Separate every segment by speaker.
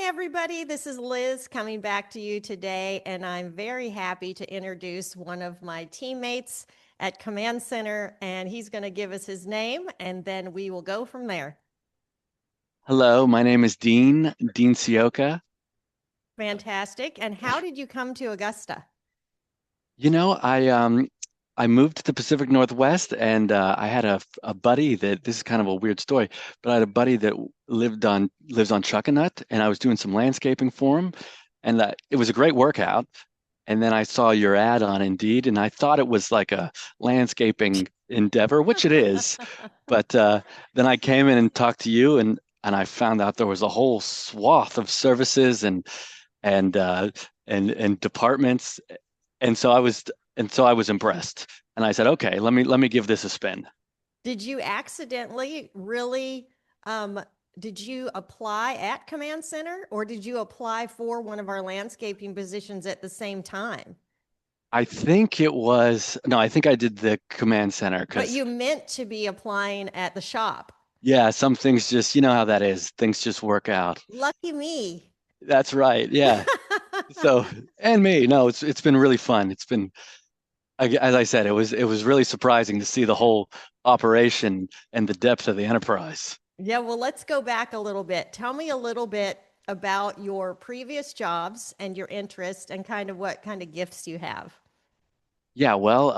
Speaker 1: everybody. This is Liz coming back to you today, and I'm very happy to introduce one of my teammates at Command Center, and he's going to give us his name, and then we will go from there.
Speaker 2: Hello, my name is Dean Ciocca.
Speaker 1: Fantastic. And how did you come to Augusta?
Speaker 2: You know, I moved to the Pacific Northwest and I had a buddy that this is kind of a weird story, but I had a buddy that lives on Chuckanut and I was doing some landscaping for him and it was a great workout. And then I saw your ad on Indeed and I thought it was like a landscaping endeavor, which it is. But then I came in and talked to you and I found out there was a whole swath of services and and departments. And so I was impressed. And I said, okay, let me give this a spin.
Speaker 1: Did you accidentally really, um, did you apply at Command Center or did you apply for one of our landscaping positions at the same time?
Speaker 2: I think it was no, I think I did the command center
Speaker 1: But
Speaker 2: because
Speaker 1: you meant to be applying at the shop.
Speaker 2: yeah, some things just you know how that is. Things just work out.
Speaker 1: Lucky me.
Speaker 2: That's right. Yeah. So and me, no, it's been really fun. It's been as I said, it was really surprising to see the whole operation and the depth of the enterprise.
Speaker 1: Yeah, well, let's go back a little bit. Tell me a little bit about your previous jobs and your interest and kind of what kind of gifts you have.
Speaker 2: Yeah, well,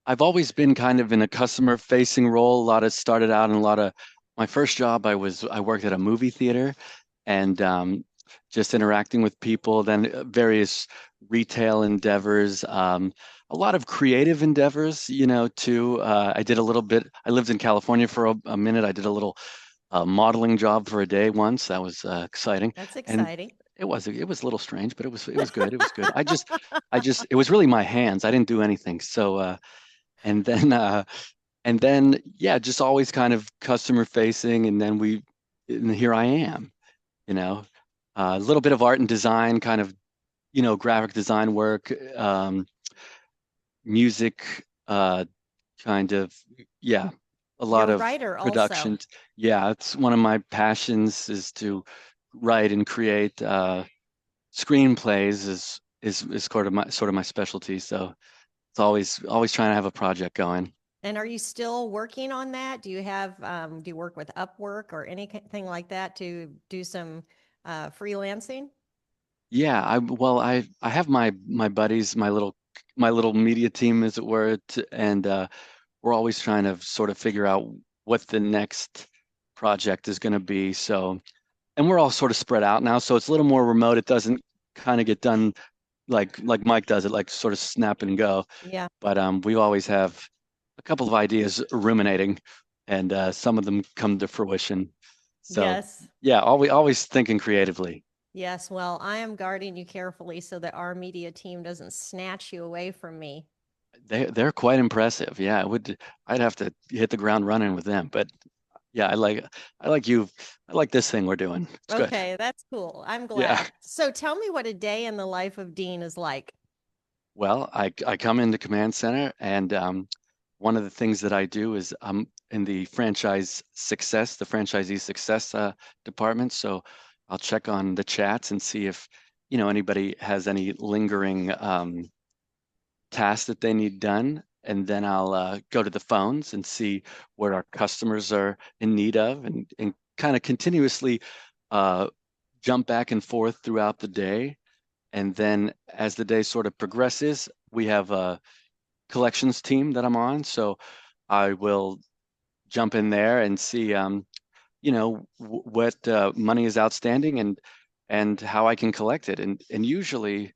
Speaker 2: I've always been kind of in a customer facing role. A lot of started out in a lot of my first job, I worked at a movie theater and just interacting with people, then various retail endeavors, a lot of creative endeavors, too. I did a little bit, I lived in California for a minute. I did a little modeling job for a day once. That was exciting.
Speaker 1: That's
Speaker 2: And
Speaker 1: exciting.
Speaker 2: it was a little strange, but it was good. It was good. I just it was really my hands. I didn't do anything. So and then yeah, just always kind of customer facing and here I am, you know. A little bit of art and design, kind of, graphic design work, music, kind of, yeah, a
Speaker 1: You're
Speaker 2: lot
Speaker 1: a
Speaker 2: of
Speaker 1: writer also.
Speaker 2: productions. Yeah, it's one of my passions is to write and create screenplays is sort of my specialty. So it's always trying to have a project going.
Speaker 1: And are you still working on that? Do you work with Upwork or anything like that to do some freelancing?
Speaker 2: Yeah, I have my buddies, my little media team, as it were, and we're always trying to sort of figure out what the next project is going to be. So, and we're all sort of spread out now, so it's a little more remote. It doesn't kind of get done like Mike does it, like sort of snap and go.
Speaker 1: Yeah.
Speaker 2: But we always have a couple of ideas ruminating, and some of them come to fruition. So,
Speaker 1: Yes.
Speaker 2: yeah, always thinking creatively.
Speaker 1: Yes. Well, I am guarding you carefully so that our media team doesn't snatch you away from me.
Speaker 2: They're quite impressive. Yeah, I'd have to hit the ground running with them. But yeah, I like you. I like this thing we're doing. It's good.
Speaker 1: Okay, that's cool. I'm
Speaker 2: Yeah.
Speaker 1: glad. So tell me what a day in the life of Dean is like.
Speaker 2: Well, I come into command center and one of the things that I do is I'm in the franchisee success department. So I'll check on the chats and see if, anybody has any lingering tasks that they need done. And then I'll go to the phones and see what our customers are in need of and kind of continuously uh, jump back and forth throughout the day. And then as the day sort of progresses, we have a collections team that I'm on. So I will jump in there and see, what money is outstanding and how I can collect it. And usually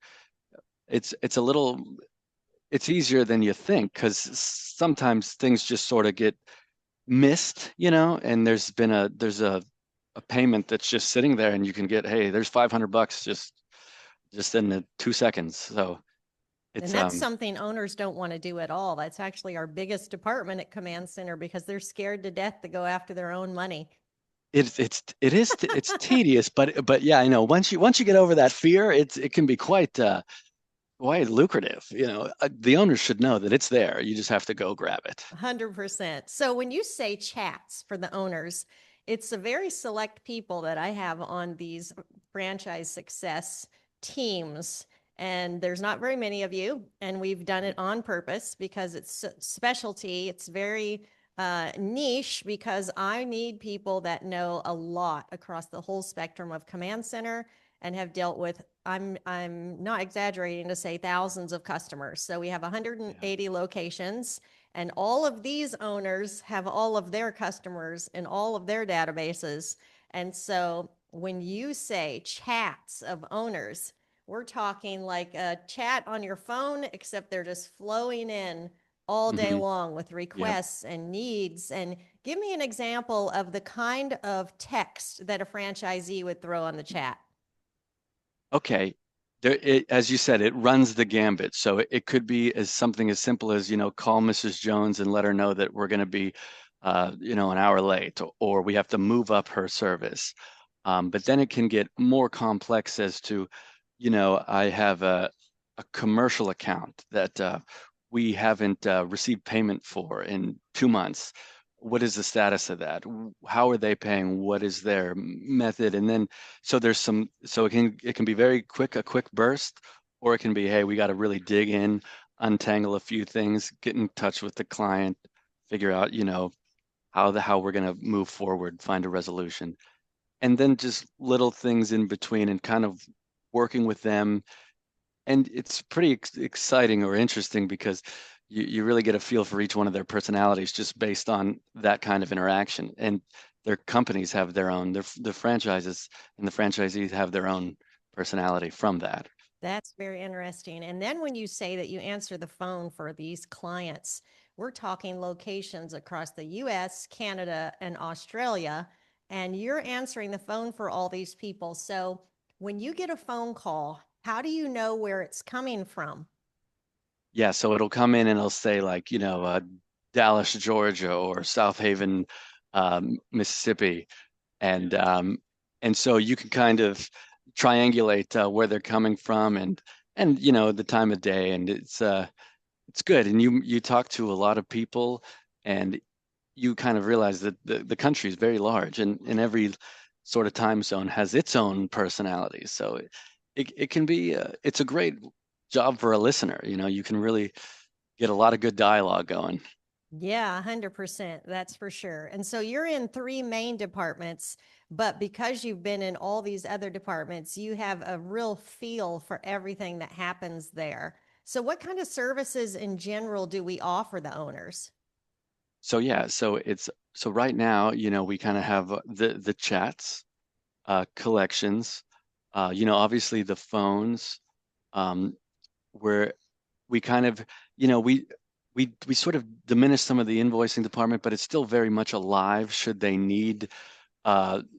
Speaker 2: it's a little it's easier than you think because sometimes things just sort of get missed, and there's a payment that's just sitting there and you can get, hey, there's $500 just in the 2 seconds. So
Speaker 1: And
Speaker 2: it's
Speaker 1: that's something owners don't want to do at all. That's actually our biggest department at Command Center because they're scared to death to go after their own money.
Speaker 2: it's tedious, but yeah, I know once you get over that fear, it can be quite lucrative. The owners should know that it's there. You just have to go grab it.
Speaker 1: 100%. So when you say chats for the owners, it's a very select people that I have on these franchise success teams. And there's not very many of you. And we've done it on purpose because it's specialty. It's very niche because I need people that know a lot across the whole spectrum of command center and have dealt with, I'm not exaggerating to say, thousands of customers. So we have
Speaker 2: Yeah.
Speaker 1: 180 locations, and all of these owners have all of their customers in all of their databases. And so when you say chats of owners, we're talking like a chat on your phone, except they're just flowing in all day
Speaker 2: Hmm.
Speaker 1: long with
Speaker 2: Yep.
Speaker 1: requests and needs. And give me an example of the kind of text that a franchisee would throw on the chat.
Speaker 2: Okay. As you said, it runs the gambit. So it could be as something as simple as, call Mrs. Jones and let her know that we're going to be, an hour late, or we have to move up her service. But then it can get more complex as to, I have a commercial account that we haven't received payment for in 2 months. What is the status of that? How are they paying? What is their method? And then so it can be very quick, a quick burst, or it can be, hey, we got to really dig in, untangle a few things, get in touch with the client, figure out, how we're going to move forward, find a resolution. And then just little things in between and kind of working with them. And it's pretty exciting or interesting because you really get a feel for each one of their personalities just based on that kind of interaction. And their companies have their own, the franchises and the franchisees have their own personality from that.
Speaker 1: That's very interesting. And then when you say that you answer the phone for these clients, we're talking locations across the US, Canada, and Australia, and you're answering the phone for all these people. So when you get a phone call, how do you know where it's coming from?
Speaker 2: Yeah, so it'll come in and it'll say like, Dallas, Georgia, or South Haven, Mississippi, and um, and so you can kind of triangulate where they're coming from and the time of day, and it's good. And you talk to a lot of people, and you kind of realize that the country is very large, and every sort of time zone has its own personality. So it can be it's a great job for a listener. You can really get a lot of good dialogue going.
Speaker 1: Yeah, 100%. That's for sure. And so you're in three main departments, but because you've been in all these other departments, you have a real feel for everything that happens there. So, what kind of services in general do we offer the owners?
Speaker 2: So yeah, so right now, we kind of have the chats, collections, obviously the phones, um, where we kind of, we sort of diminish some of the invoicing department, but it's still very much alive should they need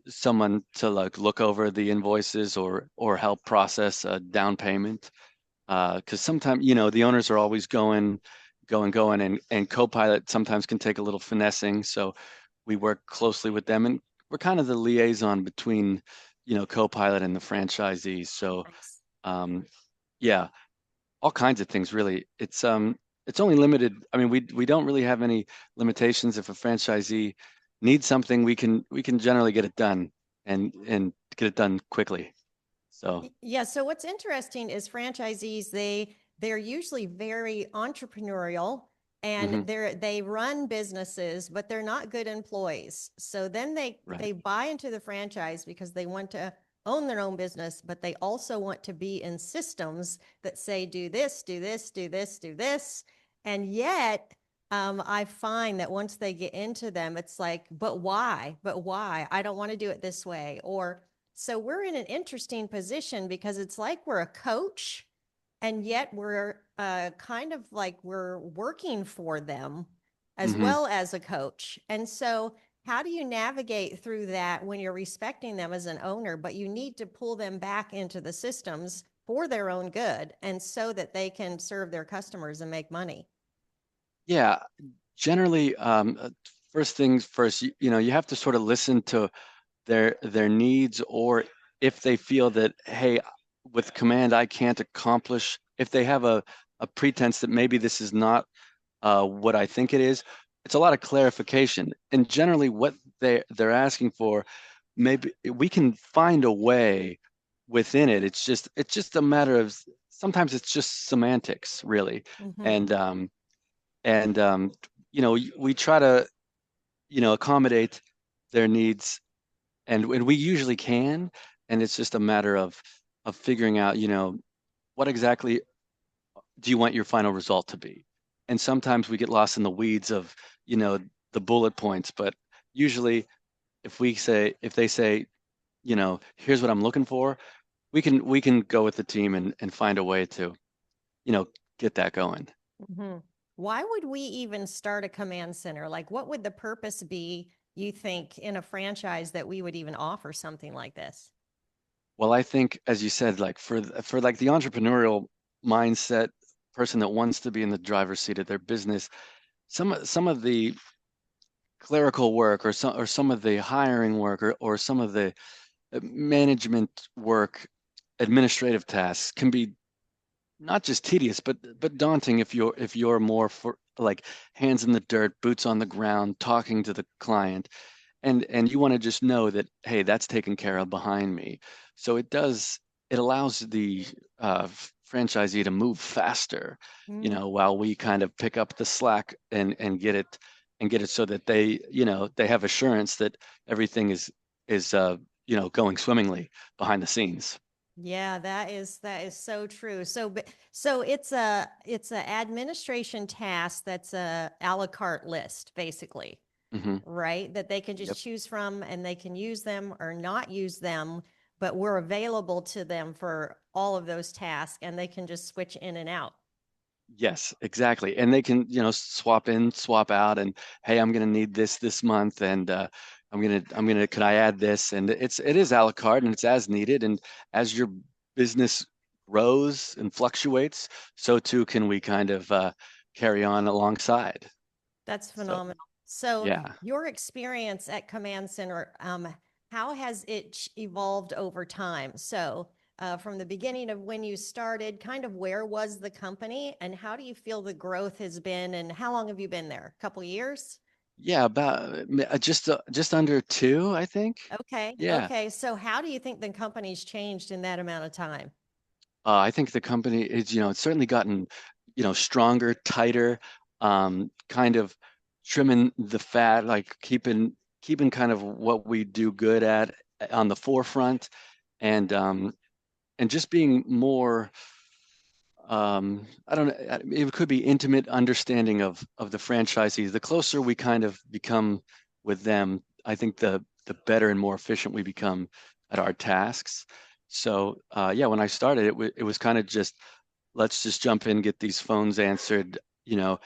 Speaker 2: someone to like look over the invoices or help process a down payment. Because sometimes, the owners are always going, and Copilot sometimes can take a little finessing. So we work closely with them, and we're kind of the liaison between, Copilot and the franchisees. So
Speaker 1: Nice.
Speaker 2: um, yeah, all kinds of things really. It's only limited. I mean, we don't really have any limitations. If a franchisee needs something, we can generally get it done and get it done quickly. So
Speaker 1: Yeah, so what's interesting is franchisees, they're usually very entrepreneurial and
Speaker 2: hmm
Speaker 1: they run businesses, but they're not good employees. So then
Speaker 2: right.
Speaker 1: they buy into the franchise because they want to own their own business, but they also want to be in systems that say do this, do this, do this, do this. And yet I find that once they get into them, it's like, but why? But why? I don't want to do it this way. Or so we're in an interesting position because it's like we're a coach, and yet we're kind of like we're working for them as
Speaker 2: hmm
Speaker 1: well as a coach. And so, how do you navigate through that when you're respecting them as an owner, but you need to pull them back into the systems for their own good and so that they can serve their customers and make money?
Speaker 2: Yeah, generally, first things first, you have to sort of listen to their needs, or if they feel that, hey, with command, I can't accomplish, if they have a pretense that maybe this is not what I think it is, it's a lot of clarification. And generally what they're asking for, maybe we can find a way within it. It's just a matter of sometimes it's just semantics, really.
Speaker 1: Hmm.
Speaker 2: And and we try to, accommodate their needs, and we usually can. And it's just a matter of figuring out, what exactly do you want your final result to be? And sometimes we get lost in the weeds of, you know, the bullet points, but usually if they say, here's what I'm looking for, we can go with the team and find a way to, you know, get that going.
Speaker 1: Hmm. Why would we even start a command center? Like, what would the purpose be, you think, in a franchise that we would even offer something like this?
Speaker 2: Well, I think, as you said, like for like the entrepreneurial mindset person that wants to be in the driver's seat of their business, some of the clerical work or some of the hiring work or some of the management work, administrative tasks can be not just tedious, but daunting if you're more for like hands in the dirt, boots on the ground, talking to the client, and you want to just know that, hey, that's taken care of behind me. So it allows the franchisee to move faster, while we kind of pick up the slack and get it so that they have assurance that everything is going swimmingly behind the scenes.
Speaker 1: Yeah, that is so true. So it's a administration task that's a la carte list, basically,
Speaker 2: Hmm.
Speaker 1: right? That they can
Speaker 2: Yep.
Speaker 1: just choose from and they can use them or not use them, but we're available to them for all of those tasks and they can just switch in and out.
Speaker 2: Yes, exactly. And they can, swap in, swap out, and hey, I'm gonna need this month, and could I add this? And it is a la carte, and it's as needed. And as your business grows and fluctuates, so too can we kind of carry on alongside.
Speaker 1: That's
Speaker 2: So
Speaker 1: phenomenal. So,
Speaker 2: yeah.
Speaker 1: your experience at Command Center, how has it evolved over time? So, from the beginning of when you started, kind of where was the company, and how do you feel the growth has been, and how long have you been there? A couple years?
Speaker 2: Yeah, about just under two, I think.
Speaker 1: Okay.
Speaker 2: Yeah.
Speaker 1: Okay. So, how do you think the company's changed in that amount of time?
Speaker 2: I think the company is, it's certainly gotten, stronger, tighter, kind of trimming the fat, like keeping kind of what we do good at on the forefront, and just being more, I don't know, it could be intimate understanding of the franchisees. The closer we kind of become with them, I think the better and more efficient we become at our tasks. So yeah, when I started, it was kind of just, let's just jump in, get these phones answered, you know,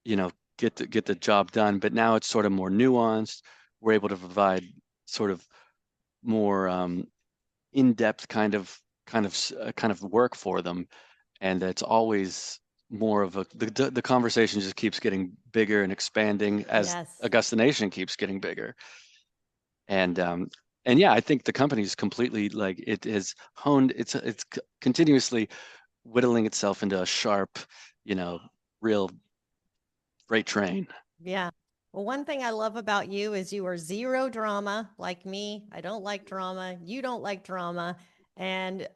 Speaker 2: you know, get the job done. But now it's sort of more nuanced. We're able to provide sort of more in-depth kind of work for them, and it's always more of the conversation just keeps getting bigger and expanding as
Speaker 1: Yes.
Speaker 2: Augusta Nation keeps getting bigger. And and yeah, I think the company's completely, like, it has honed, it's continuously whittling itself into a sharp, you know, real freight train.
Speaker 1: Yeah. Well, one thing I love about you is you are zero drama like me. I don't like drama. You don't like drama. And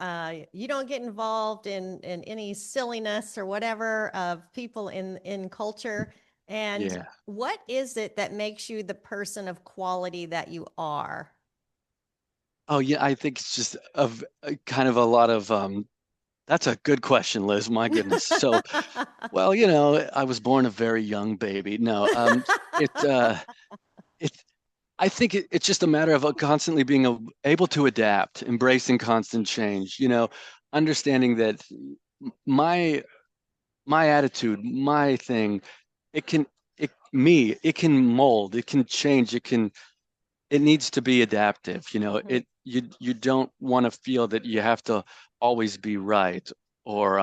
Speaker 1: you don't get involved in any silliness or whatever of people in culture. And
Speaker 2: Yeah.
Speaker 1: what is it that makes you the person of quality that you are?
Speaker 2: Oh yeah, I think it's just kind of a lot of that's a good question, Liz. My goodness. So, well, I was born a very young baby. No, it it I think it's just a matter of constantly being able to adapt, embracing constant change, understanding that my my attitude, my thing, it can it can mold, it can change, it needs to be adaptive.
Speaker 1: Mhm.
Speaker 2: You don't want to feel that you have to always be right, or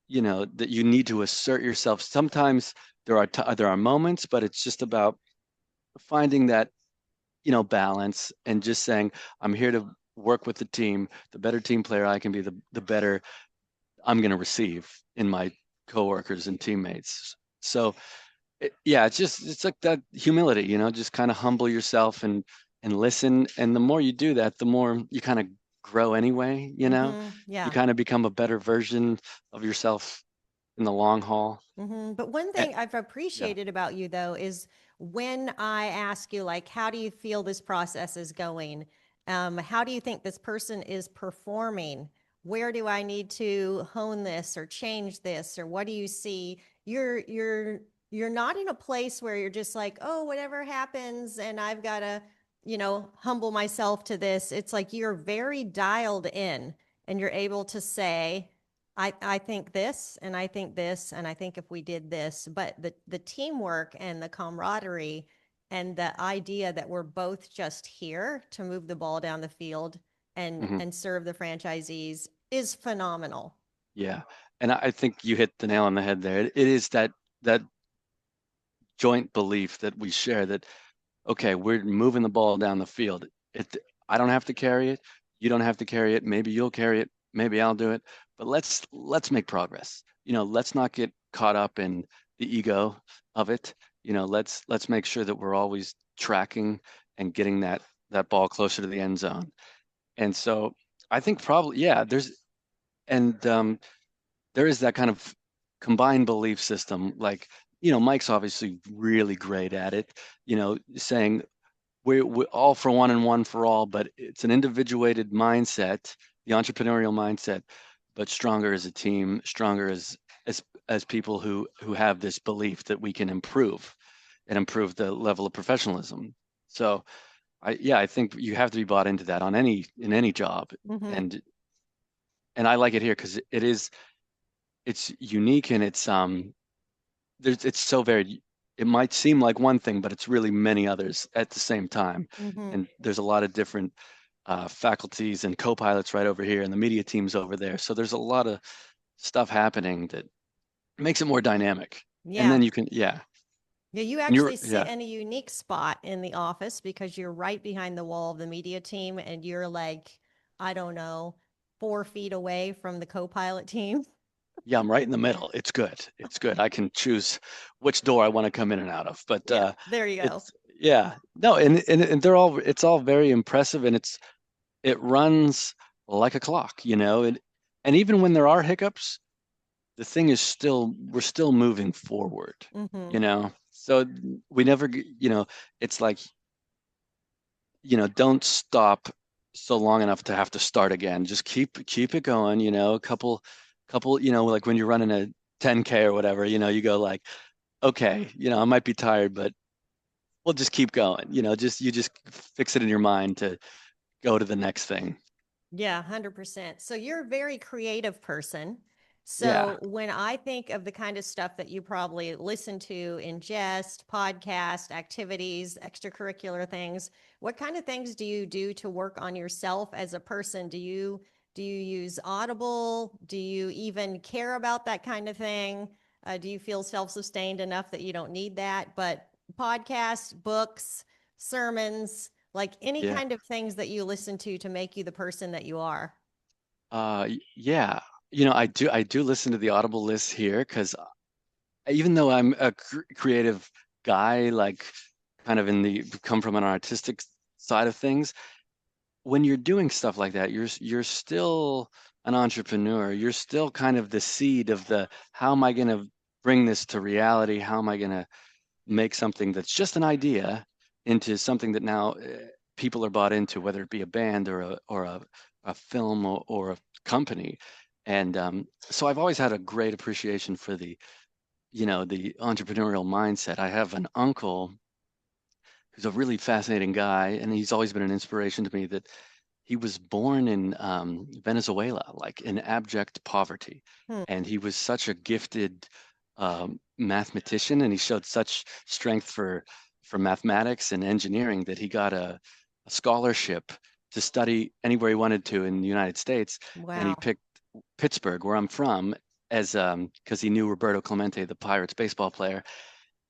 Speaker 2: that you need to assert yourself. Sometimes there are moments, but it's just about finding that, balance, and just saying, I'm here to work with the team. The better team player I can be, the better I'm going to receive in my coworkers and teammates. So Yeah, it's like that humility, just kind of humble yourself and listen. And the more you do that, the more you kind of grow anyway, you
Speaker 1: Yeah.
Speaker 2: kind of become a better version of yourself in the long haul.
Speaker 1: But one
Speaker 2: And,
Speaker 1: thing I've
Speaker 2: yeah.
Speaker 1: appreciated about you, though, is when I ask you, like, how do you feel this process is going? How do you think this person is performing? Where do I need to hone this or change this? Or what do you see? You're not in a place where you're just like, oh, whatever happens, and I've got to, humble myself to this. It's like you're very dialed in and you're able to say, I think this and I think this and I think if we did this, but the teamwork and the camaraderie and the idea that we're both just here to move the ball down the field
Speaker 2: Mhm.
Speaker 1: and serve the franchisees is phenomenal.
Speaker 2: Yeah. And I think you hit the nail on the head there. It is that joint belief that we share that, okay, we're moving the ball down the field. I don't have to carry it. You don't have to carry it. Maybe you'll carry it. Maybe I'll do it. But let's make progress. Let's not get caught up in the ego of it. Let's make sure that we're always tracking and getting that ball closer to the end zone. And so I think probably, yeah, and there is that kind of combined belief system. Like, Mike's obviously really great at it, saying we're all for one and one for all, but it's an individuated mindset, the entrepreneurial mindset, but stronger as a team, stronger as as people who have this belief that we can improve and improve the level of professionalism. So I think you have to be bought into that in any job.
Speaker 1: Mm-hmm.
Speaker 2: And I like it here because it's unique and it's so varied. It might seem like one thing, but it's really many others at the same time.
Speaker 1: Mm-hmm.
Speaker 2: And there's a lot of different faculties and co-pilots right over here, and the media teams over there. So there's a lot of stuff happening that makes it more dynamic. And
Speaker 1: Yeah.
Speaker 2: then you can, yeah,
Speaker 1: Yeah, you
Speaker 2: and you're,
Speaker 1: actually sit
Speaker 2: yeah,
Speaker 1: in a unique spot in the office because you're right behind the wall of the media team and you're like, I don't know, 4 feet away from the co-pilot team.
Speaker 2: yeah, I'm right in the middle. It's good. It's good. I can choose which door I want to come in and out of. But
Speaker 1: Yeah, there you go.
Speaker 2: it's, yeah, no, and it's all very impressive, and it runs like a clock, and even when there are hiccups, the thing is we're still moving forward,
Speaker 1: Mm-hmm.
Speaker 2: so we never it's like, don't stop so long enough to have to start again. Just keep it going, a couple, like when you're running a 10K or whatever, you go like, okay, I might be tired, but we'll just keep going, you just fix it in your mind to go to the next thing.
Speaker 1: Yeah, 100%. So you're a very creative person.
Speaker 2: Yeah.
Speaker 1: So when I think of the kind of stuff that you probably listen to, ingest, podcast, activities, extracurricular things, what kind of things do you do to work on yourself as a person? Do you use Audible? Do you even care about that kind of thing? Do you feel self-sustained enough that you don't need that? But podcasts, books, sermons, like any
Speaker 2: Yeah.
Speaker 1: kind of things that you listen to make you the person that you are.
Speaker 2: Yeah. I do listen to the Audible list here because even though I'm a creative guy, like kind of come from an artistic side of things, when you're doing stuff like that, you're still an entrepreneur. You're still kind of the seed of how am I going to bring this to reality? How am I going to make something that's just an idea into something that now people are bought into, whether it be a band or a film or a company. And so I've always had a great appreciation for the entrepreneurial mindset. I have an uncle who's a really fascinating guy, and he's always been an inspiration to me. That he was born in Venezuela, like in abject poverty,
Speaker 1: Hmm.
Speaker 2: and he was such a gifted mathematician, and he showed such strength for mathematics and engineering that he got a scholarship to study anywhere he wanted to in the United States, and he
Speaker 1: Wow.
Speaker 2: picked Pittsburgh, where I'm from, as because he knew Roberto Clemente, the Pirates baseball player,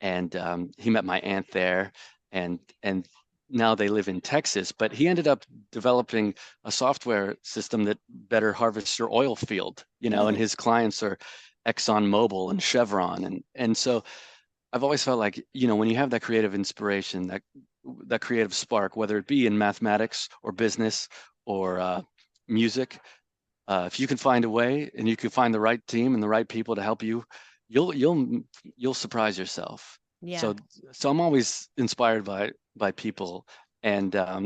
Speaker 2: and he met my aunt there, and now they live in Texas. But he ended up developing a software system that better harvests your oil field, and his clients are ExxonMobil and Chevron, and so I've always felt like, when you have that creative inspiration, that creative spark, whether it be in mathematics or business or music, if you can find a way and you can find the right team and the right people to help you, you'll you'll you'll surprise yourself.
Speaker 1: Yeah.
Speaker 2: So so I'm always inspired by people, and I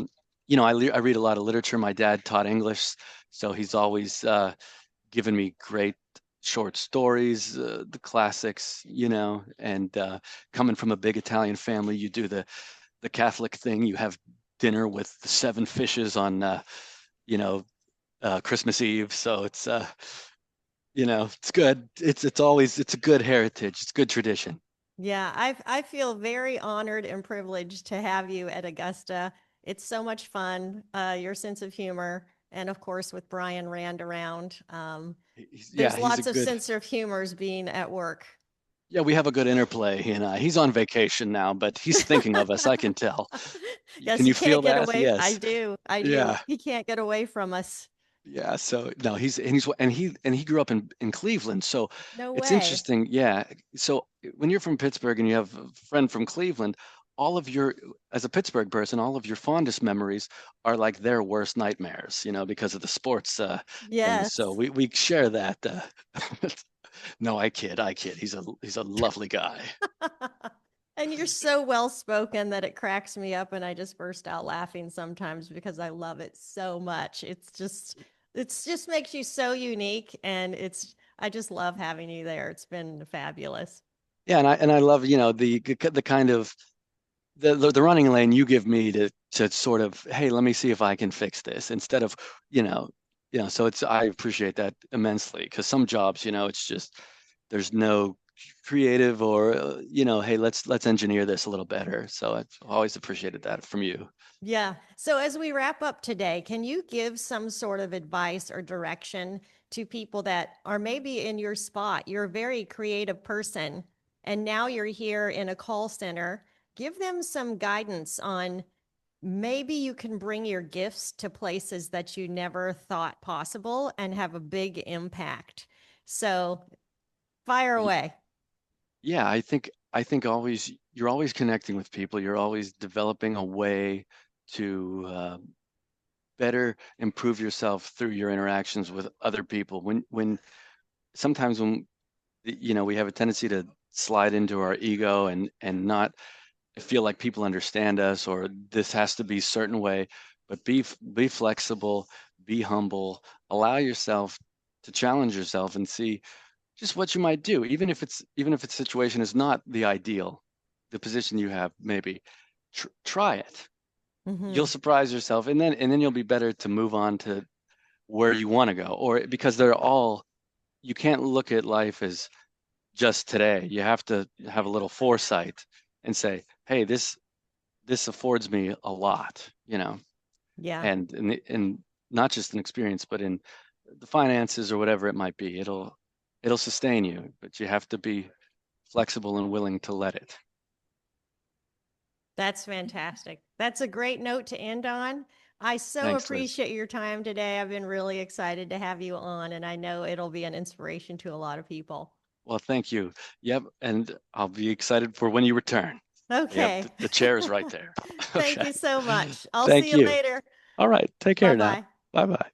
Speaker 2: read a lot of literature. My dad taught English, so he's always given me great short stories, the classics, and coming from a big Italian family, you do the Catholic thing. You have dinner with the seven fishes on you know Christmas Eve. So it's good. It's a good heritage. It's good tradition.
Speaker 1: Yeah, I feel very honored and privileged to have you at Augusta. It's so much fun. Your sense of humor, and of course with Brian Rand around,
Speaker 2: Yeah,
Speaker 1: there's
Speaker 2: he's a
Speaker 1: lots of
Speaker 2: good.
Speaker 1: sense of humors being at work.
Speaker 2: Yeah, we have a good interplay, and he's on vacation now, but he's thinking of us. I can tell.
Speaker 1: Yes,
Speaker 2: Can
Speaker 1: he
Speaker 2: you
Speaker 1: can't
Speaker 2: feel
Speaker 1: get
Speaker 2: that?
Speaker 1: away. I
Speaker 2: Yes.
Speaker 1: do. I do.
Speaker 2: Yeah.
Speaker 1: He can't get away from us.
Speaker 2: Yeah, so no, he grew up in Cleveland. So
Speaker 1: No
Speaker 2: it's
Speaker 1: way.
Speaker 2: interesting. Yeah. So when you're from Pittsburgh and you have a friend from Cleveland, all of your as a Pittsburgh person, all of your fondest memories are like their worst nightmares, because of the sports things. So
Speaker 1: Yes.
Speaker 2: we share that. No, I kid. He's a lovely guy.
Speaker 1: And you're so well spoken that it cracks me up and I just burst out laughing sometimes because I love it so much. It's just makes you so unique and I just love having you there. It's been fabulous.
Speaker 2: Yeah, and I love, the kind of the running lane you give me to sort of, hey, let me see if I can fix this instead of, you know, so I appreciate that immensely because some jobs, it's just there's no creative or hey, let's engineer this a little better. So I've always appreciated that from you.
Speaker 1: Yeah. So as we wrap up today, can you give some sort of advice or direction to people that are maybe in your spot? You're a very creative person, and now you're here in a call center. Give them some guidance on maybe you can bring your gifts to places that you never thought possible and have a big impact. So fire
Speaker 2: Y-
Speaker 1: away.
Speaker 2: Yeah, I think always you're always connecting with people. You're always developing a way to better improve yourself through your interactions with other people. When sometimes when we have a tendency to slide into our ego and not feel like people understand us or this has to be a certain way, but be flexible, be humble, allow yourself to challenge yourself and see just what you might do, even if its situation is not the ideal, the position you have maybe. Try it. You'll
Speaker 1: Hmm.
Speaker 2: surprise yourself, and then you'll be better to move on to where you want to go, or because you can't look at life as just today. You have to have a little foresight and say, hey, this affords me a lot,
Speaker 1: Yeah.
Speaker 2: and not just an experience, but in the finances or whatever it might be. It'll sustain you, but you have to be flexible and willing to let it.
Speaker 1: That's fantastic. That's a great note to end on. I so
Speaker 2: Thanks, Liz.
Speaker 1: appreciate your time today. I've been really excited to have you on, and I know it'll be an inspiration to a lot of people.
Speaker 2: Well, thank you. Yep, and I'll be excited for when you return. Yep,
Speaker 1: Okay.
Speaker 2: the chair is right there.
Speaker 1: Thank
Speaker 2: Okay.
Speaker 1: you so much. I'll see
Speaker 2: Thank
Speaker 1: you
Speaker 2: you.
Speaker 1: later.
Speaker 2: All right. Take
Speaker 1: Bye
Speaker 2: care now.
Speaker 1: bye.
Speaker 2: Bye bye.